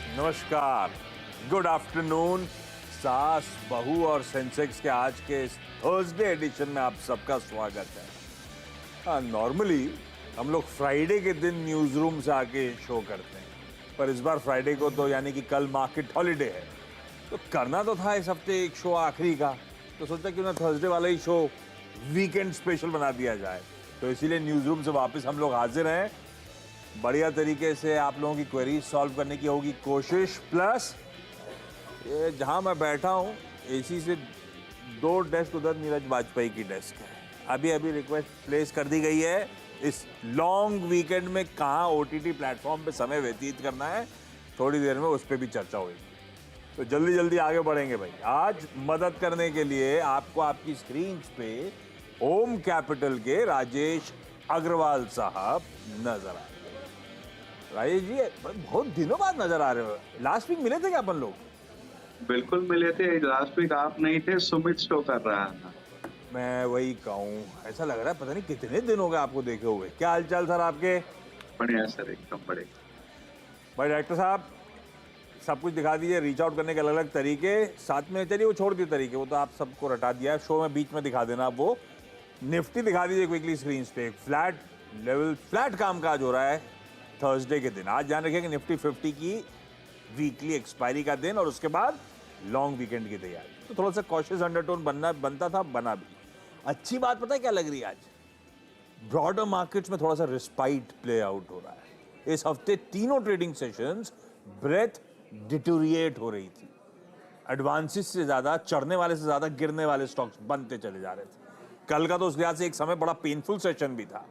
नमस्कार, good afternoon. सास बहू और सेंसेक्स के आज के इस थर्सडे एडिशन में आप सबका स्वागत है। हाँ, नॉर्मली हम लोग फ्राइडे के दिन न्यूज़ रूम से आके शो करते हैं, पर इस बार फ्राइडे को तो यानी कि कल मार्केट हॉलिडे है, तो करना तो था इस हफ्ते एक शो आखिरी का, तो सोचा क्यों ना थर्सडे वाला ही शो वीकेंड स्पेशल बना दिया जाए। तो इसीलिए न्यूज़ रूम से वापस हम लोग हाजिर हैं। बढ़िया तरीके से आप लोगों की क्वेरीज सॉल्व करने की होगी कोशिश। प्लस ये जहां मैं बैठा हूं एसी से 2 डेस्क उधर नीरज वाजपेयी की डेस्क है। अभी अभी रिक्वेस्ट प्लेस कर दी गई है, इस लॉन्ग वीकेंड में कहां ओटीटी प्लेटफॉर्म पे समय व्यतीत करना है, थोड़ी देर में उस पर भी चर्चा होगी। तो जल्दी जल्दी आगे बढ़ेंगे भाई। आज मदद करने के लिए आपको आपकी स्क्रीन पे होम कैपिटल के राजेश अग्रवाल साहब नजर आ रहे हैं। राजेश जी, बहुत दिनों बाद नजर आ रहे हो। लास्ट वीक मिले थे क्या अपन लोग? बिल्कुल मिले थे। लास्ट वीक आप नहीं थे, सुमित शो कर रहा था। मैं वही कहूँ, ऐसा लग रहा है पता नहीं कितने दिन हो गए आपको देखे हुए। क्या हालचाल सर आपके? बढ़िया सर, एकदम बढ़िया। भाई डायरेक्टर साहब, सब कुछ दिखा दीजिए, रीच आउट करने के अलग अलग तरीके। साथ में चलिए वो छोड़ दिए तरीके, वो तो आप सबको रटा दिया है। शो में बीच में दिखा देना। आप वो निफ्टी दिखा दीजिए क्विकली स्क्रीन पे। फ्लैट लेवल, फ्लैट काम काज हो रहा है थर्सडे के दिन। आज ध्यान रखिए कि निफ्टी 50 की वीकली एक्सपायरी का दिन और उसके बाद लॉन्ग वीकेंड की तैयारी, तो थोड़ा सा कॉशियस अंडरटोन बनता था, बना भी। अच्छी बात पता है क्या लग रही है? आज ब्रॉडर मार्केट्स में थोड़ा सा रिस्पाइट प्ले आउट हो रहा है। इस हफ्ते तीनों ट्रेडिंग सेशंस ब्रेथ डिटोरिएट हो रही थी। एडवांसेस से ज्यादा, चढ़ने वाले से ज्यादा गिरने वाले स्टॉक्स बनते चले जा रहे थे। कल का तो उस लिहाज से एक समय बड़ा पेनफुल सेशन भी था।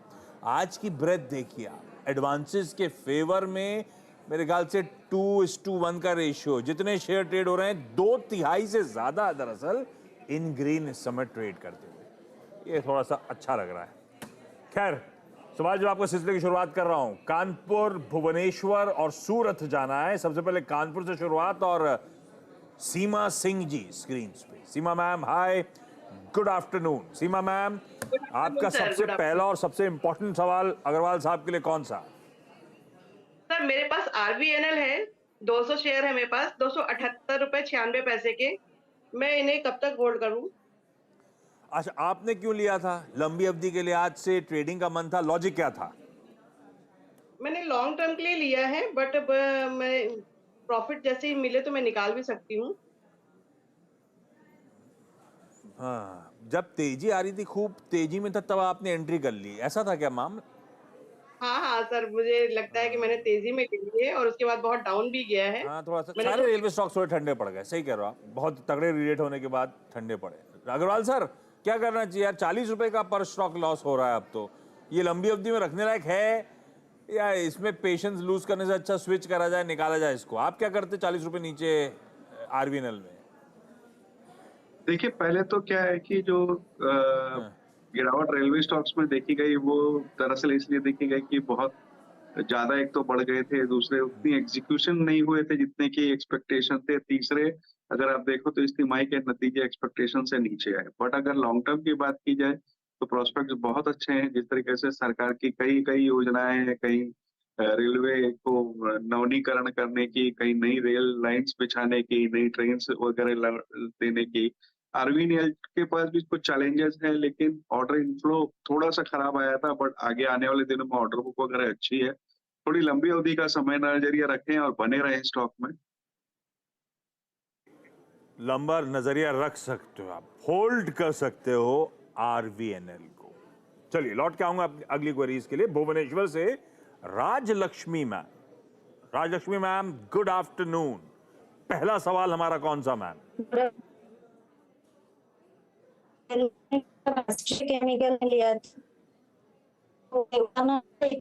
आज की ब्रेथ देखिए आप, एडवांसेस के फेवर में मेरे ख्याल से 2:1 का रेशियो। जितने शेयर ट्रेड हो रहे हैं, 2/3 से ज्यादा दरअसल इन ग्रीन इस समय ट्रेड करते हुए। ये थोड़ा सा अच्छा लग रहा है। खैर, सवाल जो आपको सिलसिले की शुरुआत कर रहा हूं, कानपुर, भुवनेश्वर और सूरत जाना है। सबसे पहले कानपुर से शुरुआत और सीमा सिंह जी स्क्रीन पे। सीमा मैम, हाय, गुड आफ्टरनून। सीमा मैम, गुड आफ्टरनून आपका सर। सबसे गुड पहला आफ्टरनून और सबसे इंपॉर्टेंट सवाल अग्रवाल साहब के लिए कौन सा? सर। मेरे पास आरबीएनएल है, 200 शेयर है मेरे पास, 278 रुपए 96 पैसे के। मैं इन्हें कब तक होल्ड करूं? अच्छा, आपने क्यों लिया था लंबी अवधि के लिए? आज से ट्रेडिंग का मन था, लॉजिक क्या था? मैंने लॉन्ग टर्म के लिए लिया है, बट मैं प्रॉफिट जैसे ही मिले तो मैं निकाल भी सकती हूँ। हाँ, जब तेजी आ रही थी, खूब तेजी में था, तब आपने एंट्री कर ली, ऐसा था क्या मामला? हाँ हाँ सर, मुझे लगता है कि मैंने तेजी में ले लिए और उसके बाद बहुत डाउन भी गया है। हाँ, थोड़ा सा मैंने सारे छोटे रेलवे स्टॉक्स थोड़े ठंडे पड़ गए। सही कह रहे हो आप, बहुत तगड़े रीरेट होने के बाद ठंडे पड़े। अग्रवाल सर, क्या करना चाहिए यार? 40 रुपए का पर स्टॉक लॉस हो रहा है अब तो। ये लंबी अवधि में रखने लायक है या इसमें पेशेंस लूज करने से अच्छा स्विच करा जाए, निकाला जाए इसको? आप क्या करते 40 रुपए नीचे आरबीएनएल में? देखिए, पहले तो क्या है कि जो हाँ, गिरावट रेलवे स्टॉक्स में देखी गई, वो दरअसल इसलिए देखी गई कि बहुत ज्यादा एक तो बढ़ गए थे, दूसरे उतनी एग्जीक्यूशन नहीं हुए थे जितने की एक्सपेक्टेशन थे, तीसरे अगर आप देखो तो इस तिमाही के नतीजे एक्सपेक्टेशन से नीचे आए। बट अगर लॉन्ग टर्म की बात की जाए तो प्रोस्पेक्ट्स बहुत अच्छे हैं। जिस तरीके से सरकार की कई कई योजनाएं हैं, कई रेलवे को नवीनीकरण करने की, कई नई रेल लाइंस बिछाने की, नई ट्रेन वगैरह देने की। आरबीएनएल के पास भी कुछ चैलेंजेस हैं, लेकिन ऑर्डर इनफ्लो थोड़ा सा खराब आया था, बट आगे आने वाले दिनों में ऑर्डर बुक वगैरह अच्छी है। थोड़ी लंबी अवधि का समय नजरिया रखें और बने रहें स्टॉक में। लंबा नजरिया रख सकते हो आप, होल्ड कर सकते हो आरवीएनएल को। चलिए लौट के आऊंगा अगली क्वेरीज के लिए। भुवनेश्वर से Rajlakshmi ma'am. Rajlakshmi ma'am, good afternoon. पहला सवाल हमारा कौन सा मैम? केमिकल में लिया था, नहीं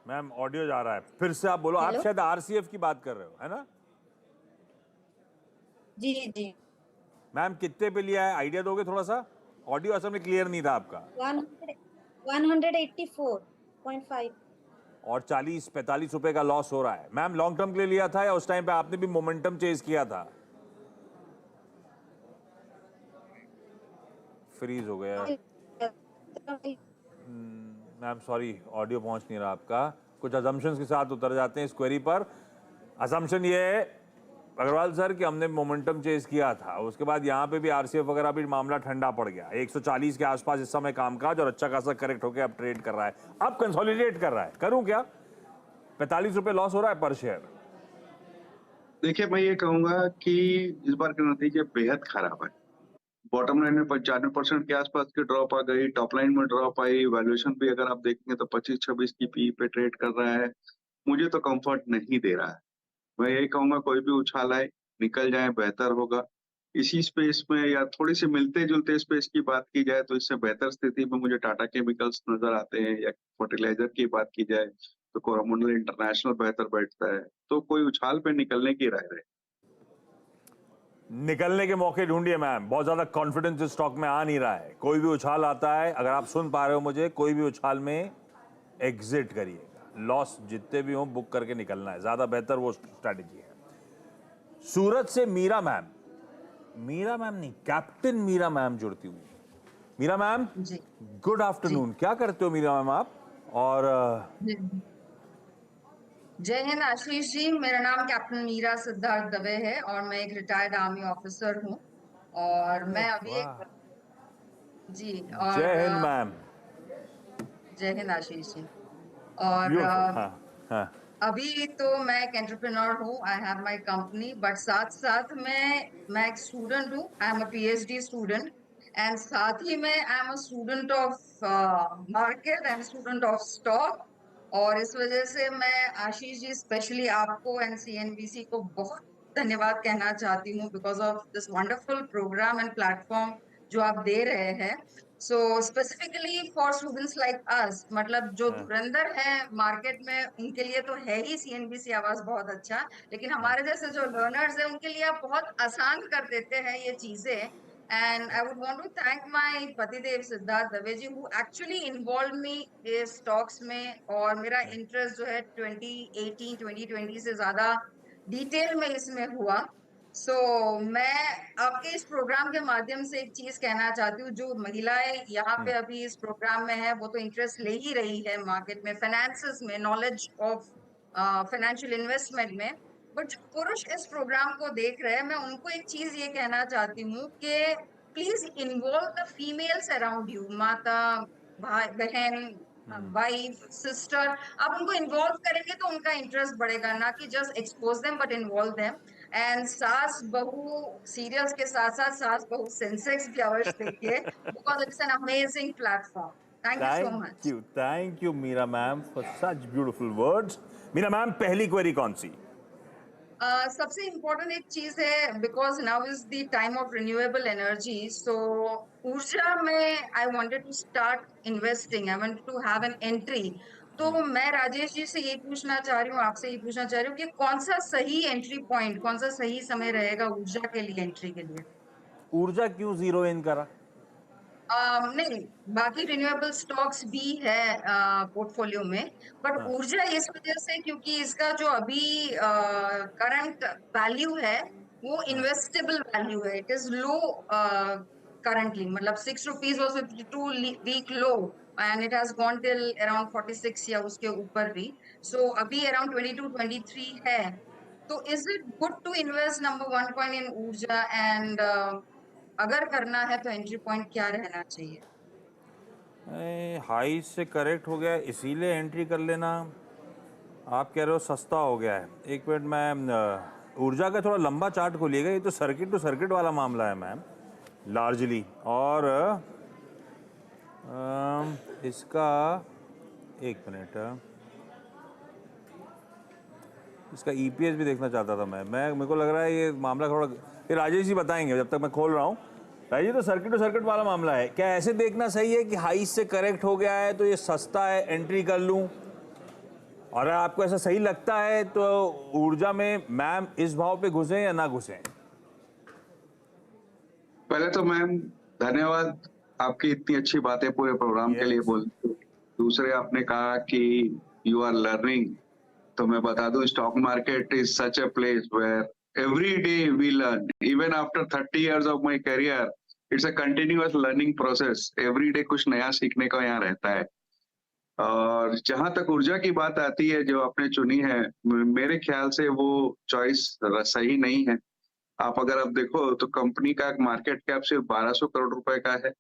मैम, ऑडियो जा रहा है, फिर से आप बोलो। आप हेलो शायद आरसीएफ की बात कर रहे हो, है ना जी जी। मैम? कितने पे लिया है, आइडिया दोगे थोड़ा सा? ऑडियो असल में क्लियर नहीं था आपका। 184.5। और 40-45 रुपए का लॉस हो रहा है। मैम, लॉन्ग टर्म के लिए लिया था या उस टाइम पे आपने भी मोमेंटम चेज किया था? फ्रीज हो गया मैम, सॉरी, ऑडियो पहुंच नहीं रहा आपका। कुछ अजम्पशंस के साथ उतर जाते हैं इस क्वेरी पर। असम्पशन ये है अग्रवाल सर कि हमने मोमेंटम चेज किया था, उसके बाद यहाँ पे भी आरसीएफ वगैरह भी मामला ठंडा पड़ गया, 140 के आसपास इस समय कामकाज और अच्छा खासा करेक्ट होकर अब ट्रेड कर रहा है, अब कंसोलिडेट कर रहा है। करूं क्या? 45 रुपए लॉस हो रहा है पर शेयर। देखिए, मैं ये कहूंगा कि इस बार के नतीजे बेहद खराब है। बॉटम लाइन में 95% के आसपास की ड्रॉप आ गई, टॉप लाइन में ड्रॉप आई, वैल्यूएशन भी अगर आप देखेंगे तो 25-26 की पी पे ट्रेड कर रहा है। मुझे तो कंफर्ट नहीं दे रहा है। मैं यही कहूंगा कोई भी उछाल आए निकल जाए बेहतर होगा। इसी स्पेस में या थोड़ी सी मिलते जुलते स्पेस की बात की जाए तो इससे बेहतर स्थिति में मुझे टाटा केमिकल्स नजर आते हैं, या फर्टिलाइजर की बात की जाए तो कोरोमंडल इंटरनेशनल बेहतर बैठता है। तो कोई उछाल पे निकलने की राय रहे। निकलने के मौके ढूंढिए मैम, बहुत ज्यादा कॉन्फिडेंस इस स्टॉक में आ नहीं रहा है। कोई भी उछाल आता है, अगर आप सुन पा रहे हो मुझे, कोई भी उछाल में एग्जिट करिएगा, लॉस जितने भी हो बुक करके निकलना है, ज्यादा बेहतर वो स्ट्रैटेजी है। सूरत से मीरा मैम नहीं, कैप्टन मीरा मैम जुड़ती हुई। मीरा मैम जी गुड आफ्टरनून। क्या करते हो मीरा मैम आप? और जय हिंद आशीष जी, मेरा नाम कैप्टन मीरा सिद्धार्थ दवे है और मैं एक रिटायर्ड आर्मी ऑफिसर हूँ और मैं अभी एक जी और जय हिंद मैम। जय हिंद आशीष जी। और हाँ। अभी तो मैं एक एंटरप्रेन्योर हूँ, I have my company, but साथ साथ मैं एक स्टूडेंट हूँ, I am a PhD student and साथ ही में I am a student of market and student of stock. और इस वजह से मैं आशीष जी स्पेशली आपको एंड सीएनबीसी को बहुत धन्यवाद कहना चाहती हूँ because of this wonderful programme and platform जो आप दे रहे हैं। So specifically for students like us, मतलब जो धुरंधर है मार्केट में, उनके लिए तो है ही सीएनबीसी आवाज बहुत अच्छा, लेकिन हमारे जैसे जो लर्नर्स हैं उनके लिए आप बहुत आसान कर देते हैं ये चीजें। And I would want to thank my पतिदेव सिद्धार्थ दवे जी who actually involved me इस stocks में, और मेरा इंटरेस्ट जो है 2018-2020 से ज्यादा डिटेल में इसमें हुआ। मैं आपके इस प्रोग्राम के माध्यम से एक चीज कहना चाहती हूँ, जो महिलाएं यहाँ पे अभी इस प्रोग्राम में है वो तो इंटरेस्ट ले ही रही है मार्केट में, फाइनेंसेस में, नॉलेज ऑफ फाइनेंशियल इन्वेस्टमेंट में, बट जो पुरुष इस प्रोग्राम को देख रहे हैं, मैं उनको एक चीज ये कहना चाहती हूँ कि please involve the females around you, माता, भाई, बहन, वाइफ, सिस्टर, आप उनको इन्वॉल्व करेंगे तो उनका इंटरेस्ट बढ़ेगा, ना कि just expose them but involve them. And सास बहू सीरियल्स के साथ साथ सास बहू सेंसेक्स भी अवश्य देखिए because it's an amazing platform. Thank you so much. Thank you Meera ma'am for such beautiful words. Meera ma'am पहली क्वेरी कौन सी? सबसे इम्पोर्टेंट एक चीज है, because now is the time of renewable energy, so ऊर्जा में I wanted to start investing, I wanted to have an entry. तो मैं राजेश जी से ये पूछना चाह रही हूँ, आपसे ये पूछना चाह रही हूँ कि कौन सा सही एंट्री पॉइंट, कौन सा सही समय रहेगा ऊर्जा के लिए, एंट्री के लिए? ऊर्जा क्यों जीरो इन करा? नहीं, बाकी रिन्यूएबल स्टॉक्स भी है पोर्टफोलियो में, बट ऊर्जा इस वजह से क्योंकि इसका जो अभी करंट वैल्यू है वो इन्वेस्टेबल वैल्यू है, इट इज लो करंटली, मतलब 6 rupees was 52 week low and it has gone till around 46 या उसके ऊपर भी, सो अभी अराउंड 22-23 है। तो is it good to invest, number 1 point, in ऊर्जा, एंड अगर करना है तो एंट्री पॉइंट क्या रहना चाहिए? हाई से करेक्ट हो गया इसीलिए एंट्री कर लेना। आप कह रहे हो सस्ता हो गया है। एक मिनट, मैं ऊर्जा का थोड़ा लंबा चार्ट खोलिएगा, ये तो सर्किट टू सर्किट वाला मामला है मैम लार्जली, और इसका एक मिनट, इसका ईपीएस भी देखना चाहता था मैं मेरे को लग रहा है ये मामला थोड़ा, ये राजेश जी बताएंगे जब तक मैं खोल रहा हूँ। राजेश, तो सर्किट टू सर्किट वाला मामला है, क्या ऐसे देखना सही है कि हाई से करेक्ट हो गया है तो ये सस्ता है, एंट्री कर लूं? और आपको ऐसा सही लगता है तो ऊर्जा में मैम इस भाव पे घुसे या ना घुसे? पहले तो मैम धन्यवाद, आपकी इतनी अच्छी बातें पूरे प्रोग्राम के लिए बोलते। दूसरे, आपने कहा कि यू आर लर्निंग, तो मैं बता दूं stock market is such a place where every day we learn. Even after 30 years of my career, it's a continuous learning process. Every day कुछ नया सीखने का यहाँ रहता है। और जहां तक ऊर्जा की बात आती है जो आपने चुनी है, मेरे ख्याल से वो चॉइस सही नहीं है। आप अगर आप देखो तो कंपनी का मार्केट कैप सिर्फ 1200 करोड़ रुपए का है।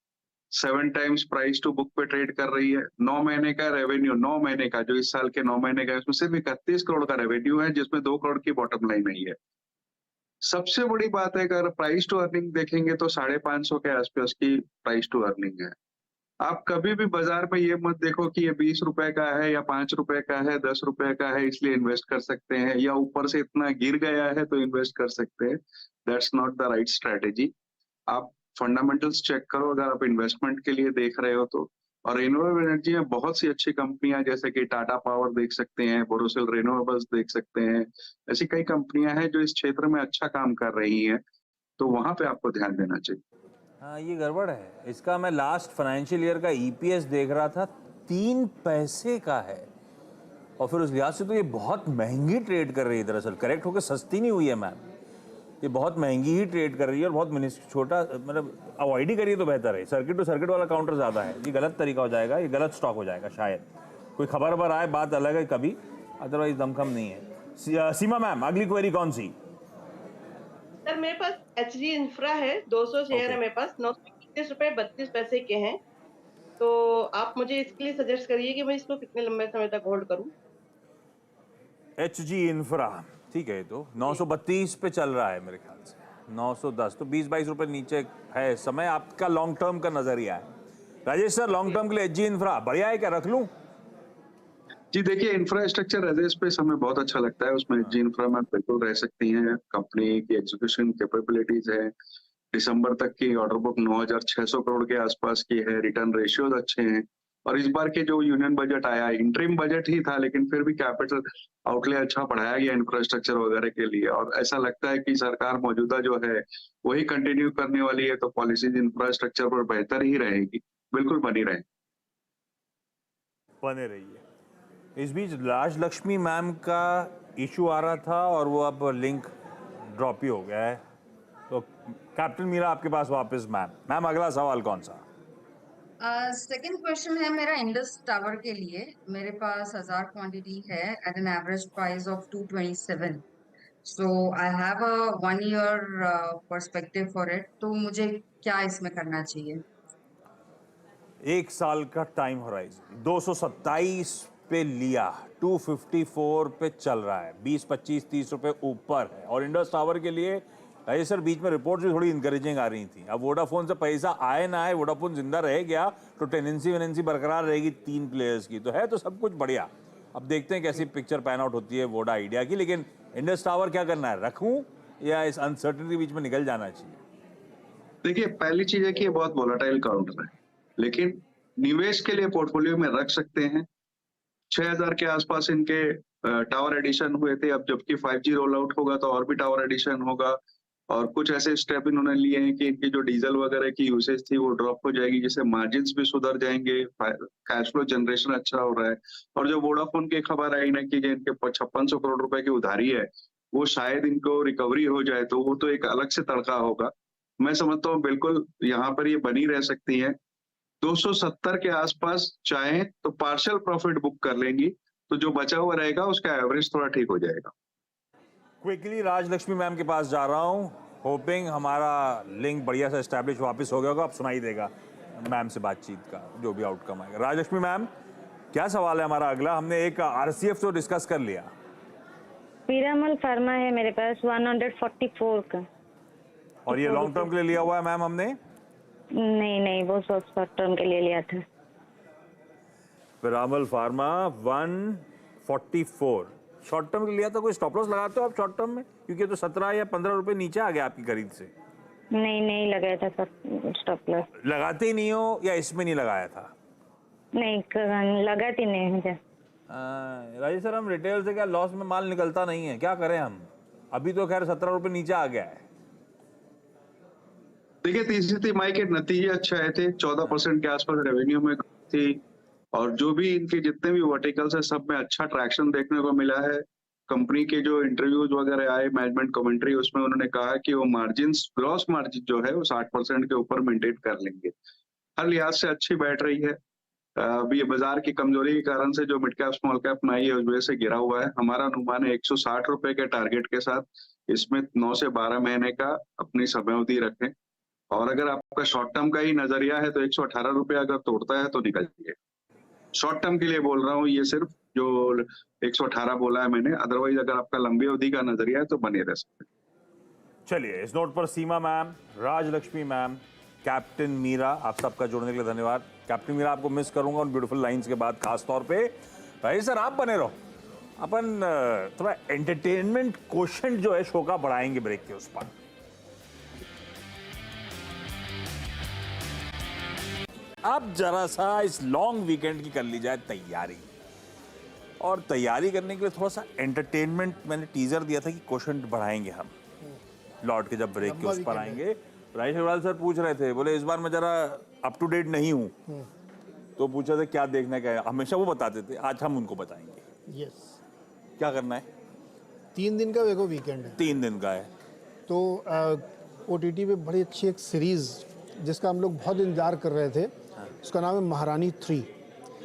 7 टाइम्स प्राइस टू बुक पे ट्रेड कर रही है। 9 महीने का रेवेन्यू, 9 महीने का, जो इस साल के 9 महीने का है, उसमें सिर्फ 31 करोड़ का रेवेन्यू है, जिसमें 2 करोड़ की बॉटम लाइन आई है। सबसे बड़ी बात है, अगर प्राइस टू अर्निंग देखेंगे तो 550 के आसपास की प्राइस टू अर्निंग है। आप कभी भी बाजार में ये मत देखो कि ये 20 रुपए का है या 5 रुपए का है, 10 रुपए का है इसलिए इन्वेस्ट कर सकते हैं, या ऊपर से इतना गिर गया है तो इन्वेस्ट कर सकते हैं। That's not the right strategy. आप फंडामेंटल्स चेक करो अगर आप इन्वेस्टमेंट के लिए देख रहे हो तो। और रिन्यूएबल एनर्जी में बहुत सी अच्छी कंपनियां, जैसे कि टाटा पावर देख सकते हैं, बोरोसिल रिन्यूएबल्स देख सकते हैं। ऐसी कई कंपनियां हैं जो इस क्षेत्र में अच्छा काम कर रही हैं, तो वहां पे आपको ध्यान देना चाहिए। हाँ, ये गड़बड़ है इसका। मैं लास्ट फाइनेंशियल ईयर का ईपीएस देख रहा था, 3 पैसे का है, और फिर उस लिहाज से तो ये बहुत महंगी ट्रेड कर रही है। दरअसल करेक्ट होकर सस्ती नहीं हुई है मैम, ये बहुत महंगी ही ट्रेड कर रही है, और बहुत छोटा, मतलब अवॉइड ही करिए तो बेहतर है। सर्किट टू सर्किट वाला काउंटर ज़्यादा है, ये गलत तरीका हो जाएगा, ये गलत स्टॉक हो जाएगा। शायद कोई खबर वबर आए बात अलग है कभी, अदरवाइज दमखम नहीं है। सीमा मैम, अगली क्वेरी कौन सी? सर मेरे पास एचजी इंफ्रा है, 200 शेयर है मेरे पास, 931 रुपए 32 पैसे के हैं। तो आप मुझे इसके लिए सजेस्ट करिए कि मैं इसको कितने लंबे समय तक होल्ड करूं। एचजी इंफ्रा, ठीक है, तो 932 पे चल रहा है मेरे ख्याल से, 910, तो 20-22 रुपए नीचे है समय। आपका लॉन्ग टर्म का नजरिया है। राजेश सर, लॉन्ग टर्म के लिए एचजी इंफ्रा बढ़िया है क्या, रख लूं? जी देखिए, इंफ्रास्ट्रक्चर एज ए स्पेस हमें बहुत अच्छा लगता है। उसमें जी इंफ्रा में बिल्कुल रह सकती हैं। कंपनी की एग्जीक्यूशन कैपेबिलिटीज है। दिसंबर तक की ऑर्डर बुक 9,600 करोड़ के आसपास की है। रिटर्न रेशियोज अच्छे हैं। और इस बार के जो यूनियन बजट आया, इंटरिम बजट ही था, लेकिन फिर भी कैपिटल आउटले अच्छा बढ़ाया गया इंफ्रास्ट्रक्चर वगैरह के लिए। और ऐसा लगता है कि सरकार मौजूदा जो है वही कंटिन्यू करने वाली है, तो पॉलिसीज इंफ्रास्ट्रक्चर पर बेहतर ही रहेगी। बिल्कुल बनी रहे, बने रहिए। इस बीच राजलक्ष्मी मैम का इशू आ रहा था और वो अब लिंक ड्रॉप ही हो गया है, तो कैप्टन मीरा आपके पास वापस। मैम अगला सवाल कौन सा? सेकंड क्वेश्चन है मेरा इंडस टावर के लिए। मेरे पास 1000 क्वांटिटी है at an average price of 227। So I have a 1 year perspective for it. तो मुझे क्या इसमें करना चाहिए? 1 साल का टाइम होराइजन, 227 पे लिया, 254 पे चल रहा है, 20, 25, 30 रुपए ऊपर है। और इंडस टावर के लिए राजेश सर, बीच में रिपोर्ट्स भी थोड़ी इंकरेजिंग आ रही थी। अब वोडाफोन से पैसा आए ना आए, वोडाफोन जिंदा रह गया तो टेनेंसी बरकरार रहेगी 3 प्लेयर्स की, तो है तो सब कुछ बढ़िया। अब देखते हैं कैसी पिक्चर पैन आउट होती है वोडा आइडिया की। लेकिन इंडस टावर क्या करना है, रखूं या इस अनसर्टेनिटी के बीच में निकल जाना चाहिए? देखिए पहली चीज है कि ये बहुत वोलेटाइल काउंटर है, लेकिन निवेश के लिए पोर्टफोलियो में रख सकते हैं। 6000 के आसपास इनके टावर एडिशन हुए थे। अब जबकि 5G रोल आउट होगा तो और भी टावर एडिशन होगा। और कुछ ऐसे स्टेप इन्होंने लिए हैं कि इनकी जो डीजल वगैरह की यूसेज थी वो ड्रॉप हो जाएगी, जिससे मार्जिन्स भी सुधर जाएंगे, कैश फ्लो जनरेशन अच्छा हो रहा है। और जो वोडाफोन की खबर आई ना कि जो इनके 5600 करोड़ रुपए की उधारी है, वो शायद इनको रिकवरी हो जाए, तो वो तो एक अलग से तड़का होगा। मैं समझता हूँ बिल्कुल यहाँ पर ये बनी रह सकती है। 270 के आसपास चाहे तो पार्शियल प्रॉफिट बुक कर लेंगी, तो जो बचा हुआ रहेगा उसका एवरेज थोड़ा ठीक हो जाएगा। क्विकली राजलक्ष्मी मैम के पास जा रहा हूँ, होपिंग हमारा लिंक बढ़िया से एस्टैब्लिश वापस हो गया होगा। अब सुनाई देगा मैम से बातचीत का जो भी आउटकम आएगा। राजलक्ष्मी मैम, क्या सवाल है हमारा अगला? हमने एक आरसीएफ तो डिस्कस कर लिया। पीरामल फार्मा है मेरे पास 144 का। और ये लॉन्ग टर्म के लिए लिया हुआ है मैम हमने? नहीं, वो शॉर्ट टर्म के लिए लिया था। पीरामल फार्मा 144 शॉर्ट टर्म के लिए लिया था। कोई स्टॉप लॉस लगाते हो आप शॉर्ट टर्म में? क्योंकि तो 17 या 15 रुपए नीचे आ गया आपकी खरीद से। नहीं लगाया था स्टॉप लॉस। लगाते ही नहीं हो या इसमें नहीं लगाया था? नहीं लगाती नहीं मुझे। राजेश सर, हम रिटेल से क्या लॉस में माल निकलता नहीं है, क्या करें हम? अभी तो खैर 17 रुपए नीचे आ गया है। देखिए तीसरी तिमाही के नतीजे अच्छे आए थे, 14% के आसपास रेवेन्यू में थी। और जो भी इनके जितने भी वर्टिकल्स है सब में अच्छा ट्रैक्शन देखने को मिला है। कंपनी के जो इंटरव्यूज वगैरह आए, मैनेजमेंट कमेंट्री, उसमें उन्होंने कहा कि वो मार्जिन्स, ग्रॉस मार्जिन जो है वो 60% के ऊपर मेंटेन कर लेंगे। हर लिहाज से अच्छी बैठ रही है। अभी ये बाजार की कमजोरी के कारण से जो मिड कैप स्मॉल कैप में आई है उस वजह से गिरा हुआ है। हमारा अनुमान है 160 रुपए के टारगेट के साथ इसमें 9 से 12 महीने का अपनी समयावधि रखें, और अगर आपका शॉर्ट टर्म का ही नजरिया है तो 118 रुपए अगर तोड़ता है तो निकल जाइए। शॉर्ट टर्म के लिए बोल रहा हूँ, ये सिर्फ जो 118 बोला है मैंने, अदरवाइज अगर आपका लंबी अवधि का नजरिया है तो बने रह सकते हैं। चलिए, इस नोट पर Seema ma'am, Rajlakshmi ma'am, captain Meera, आप सबका जुड़ने के लिए धन्यवाद। कैप्टन मीरा, आपको मिस करूंगा उन ब्यूटीफुल लाइंस के बाद खास तौर पे। भाई सर, आप बने रहो, अपन थोड़ा एंटरटेनमेंट क्वोशंट जो है शो का बढ़ाएंगे ब्रेक के उस पर। अब जरा सा इस लॉन्ग वीकेंड की कर ली जाए तैयारी, और तैयारी करने के लिए थोड़ा सा एंटरटेनमेंट, मैंने टीजर दिया था कि क्वोशंट बढ़ाएंगे हम लौट के जब ब्रेक के उस पर आएंगे। राजेश अग्रवाल सर पूछ रहे थे, बोले इस बार मैं जरा अप टू डेट नहीं हूँ, तो पूछा था क्या देखना क्या है, हमेशा वो बताते थे, आज हम उनको बताएंगे। यस, क्या करना है? 3 दिन का देखो वीकेंड है, 3 दिन का है, तो OTT पे बड़ी अच्छी एक सीरीज जिसका हम लोग बहुत इंतजार कर रहे थे, उसका नाम है महारानी 3।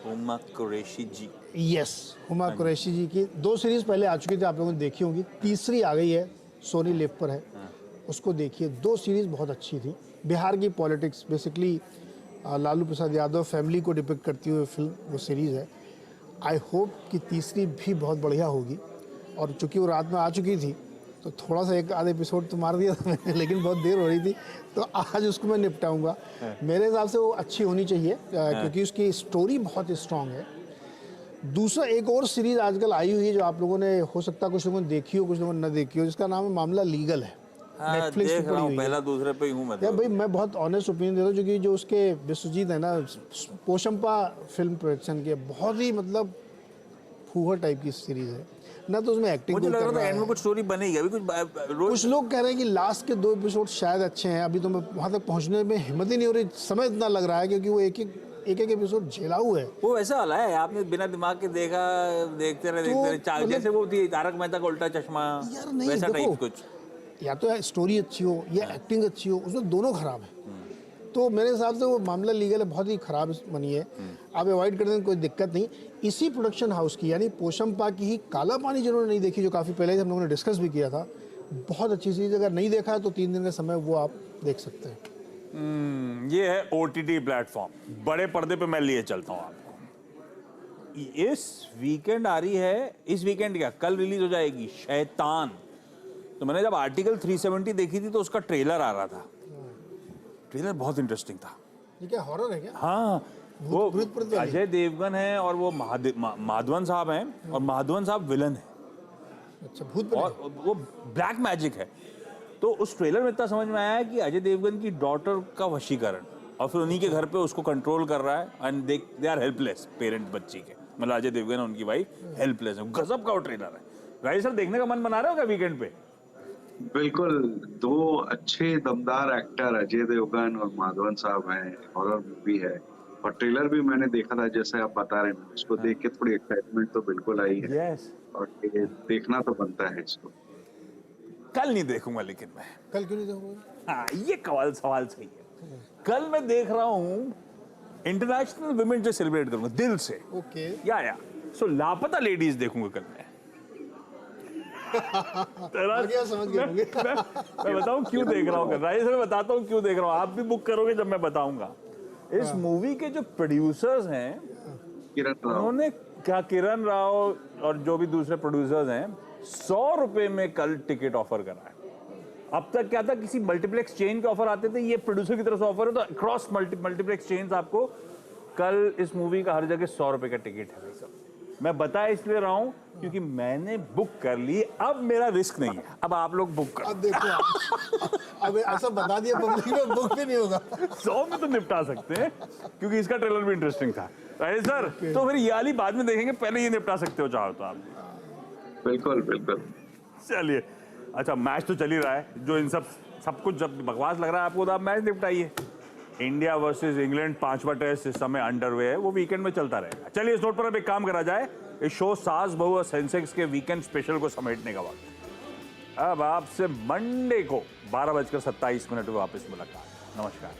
हुमा कुरैशी जी। यस, हुमा कुरैशी जी की 2 सीरीज पहले आ चुकी थी, आप लोगों ने देखी होंगी, तीसरी आ गई है, सोनी लिव पर है, उसको देखिए। 2 सीरीज बहुत अच्छी थी। बिहार की politics, basically Lalu Prasad Yadav family को डिपिक्ट करती हुई फिल्म वो सीरीज़ है। आई होप कि तीसरी भी बहुत बढ़िया होगी, और चूंकि वो रात में आ चुकी थी तो थोड़ा सा एक आधा एपिसोड तो मार दिया था मैंने, लेकिन बहुत देर हो रही थी, तो आज उसको मैं निपटाऊंगा। मेरे हिसाब से वो अच्छी होनी चाहिए, क्योंकि उसकी स्टोरी बहुत स्ट्रांग है। दूसरा एक और सीरीज आजकल आई हुई है जो आप लोगों ने, हो सकता है कुछ लोगों ने देखी हो, कुछ लोगों ने न देखी हो, जिसका नाम है मामला लीगल है। नेटफ्लिक्स देख रहा हूँ, पहला दूसरे पे ही हूँ मैं तो। यार भाई, मैं बहुत ऑनेस्ट ओपिनियन देता हूँ, क्योंकि जो उसके विश्वजीत है ना, पोशंपा फिल्म प्रोडक्शन के, बहुत ही मतलब फूहर टाइप की सीरीज है ना, तो उसमें एक्टिंग मुझे लग रहा था एंड में कुछ स्टोरी बनेगी, अभी कुछ कुछ लोग कह रहे हैं कि लास्ट के 2 एपिसोड शायद अच्छे हैं। अभी तो मैं वहाँ तक पहुँचने में हिम्मत ही नहीं हो रही, समय इतना लग रहा है, क्योंकि वो एक एपिसोड झेलाऊ है। वो वैसा वाला है, आपने बिना दिमाग के देखा, देखते रहे मतलब जैसे वो थी तारक मेहता का उल्टा चश्मा, यार नहीं, वैसा देखो, टाइप कुछ। या तो स्टोरी अच्छी हो या एक्टिंग अच्छी हो, उसमें दोनों खराब है। तो मेरे हिसाब से वो मामला लीगल है, बहुत ही खराब बनी है। आप अवॉइड कर दें, कोई दिक्कत नहीं। इसी प्रोडक्शन हाउस की, यानी पोशंपा की ही काला पानी जिन्होंने नहीं देखी, जो काफ़ी पहले हम लोगों ने डिस्कस भी किया था, बहुत अच्छी चीज़। अगर नहीं देखा है तो 3 दिन का समय वो आप देख सकते हैं। ये है OTT प्लेटफॉर्म, बड़े पर्दे पे मैं लिए चलता हूँ आपको। इस वीकेंड आ रही है, इस वीकेंड क्या, कल रिलीज हो जाएगी शैतान। तो मैंने जब आर्टिकल 370 देखी थी तो उसका ट्रेलर आ रहा था, ट्रेलर बहुत इंटरेस्टिंग था। ये क्या हॉरर है क्या? हाँ, वो भूत प्रेत वाली? अजय देवगन है और वो माधवन साहब हैं, और माधवन साहब विलन है, अच्छा, भूत और वो ब्लैक मैजिक है। तो उस ट्रेलर में इतना समझ में आया कि अजय देवगन की डॉटर का वशीकरण, और फिर उन्हीं के घर पे उसको कंट्रोल कर रहा है, and they are helpless parent बच्ची के, मतलब अजय देवगन और उनकी वाइफ हेल्पलेस है। गजब का वो ट्रेलर है। राजेश सर, देखने का मन बना रहे हो क्या वीकेंड पे? बिल्कुल, 2 अच्छे दमदार एक्टर अजय देवगन और माधवन साहब हैं, हॉरर मूवी है, और ट्रेलर भी मैंने देखा था, जैसे आप बता रहे हैं, उसको देख के थोड़ी एक्साइटमेंट तो बिल्कुल आई है। Yes. और ये देखना तो बनता है इसको। कल नहीं देखूंगा, लेकिन मैं, कल क्यों नहीं देखोगे? हाँ, ये कवाल सवाल सही है। कल मैं देख रहा हूँ इंटरनेशनल वुमेन डे सेलिब्रेट करूंगा दिल से। ओके, या सो लापता लेडीज देखूंगा कल मैं। समझ गया। मैं बताऊं क्यों देख रहा हूँ, राजेश सर बताता हूँ क्यों देख रहा हूँ, आप भी बुक करोगे जब मैं बताऊंगा। इस मूवी के जो प्रोड्यूसर्स हैं, उन्होंने क्या, किरण राव और जो भी दूसरे प्रोड्यूसर्स हैं, 100 रुपए में कल टिकट ऑफर करा है। अब तक क्या था, किसी मल्टीप्लेक्स चेन के ऑफर आते थे, ये प्रोड्यूसर की तरफ से ऑफर है, तो अक्रॉस मल्टीप्लेक्स चेन्स आपको कल इस मूवी का हर जगह 100 रुपए का टिकट है भाई साहब। मैं बता इसलिए रहा हूं क्योंकि मैंने बुक कर ली, अब मेरा रिस्क नहीं है, अब आप लोग बुक करो। अब देखो, अब ऐसा बता दिया पब्लिक में, बुक भी नहीं होगा। 100 में तो निपटा सकते हैं, क्योंकि इसका ट्रेलर भी इंटरेस्टिंग था। राजेश सर, तो फिर ये वाली बाद में देखेंगे, पहले ये निपटा सकते हो चाहो तो आप। बिल्कुल बिल्कुल। चलिए, अच्छा, मैच तो चल ही रहा है, जो इन सब कुछ जब बकवास लग रहा है आपको, तो आप मैच निपटाइए। इंडिया वर्सेस इंग्लैंड 5वां टेस्ट इस समय अंडरवे है, वो वीकेंड में चलता रहेगा। चलिए, इस नोट पर अब एक काम करा जाए, इस शो सास बहू और सेंसेक्स के वीकेंड स्पेशल को समेटने का वक्त। अब आपसे मंडे को 12:27 पे वापस मुलाकात। नमस्कार।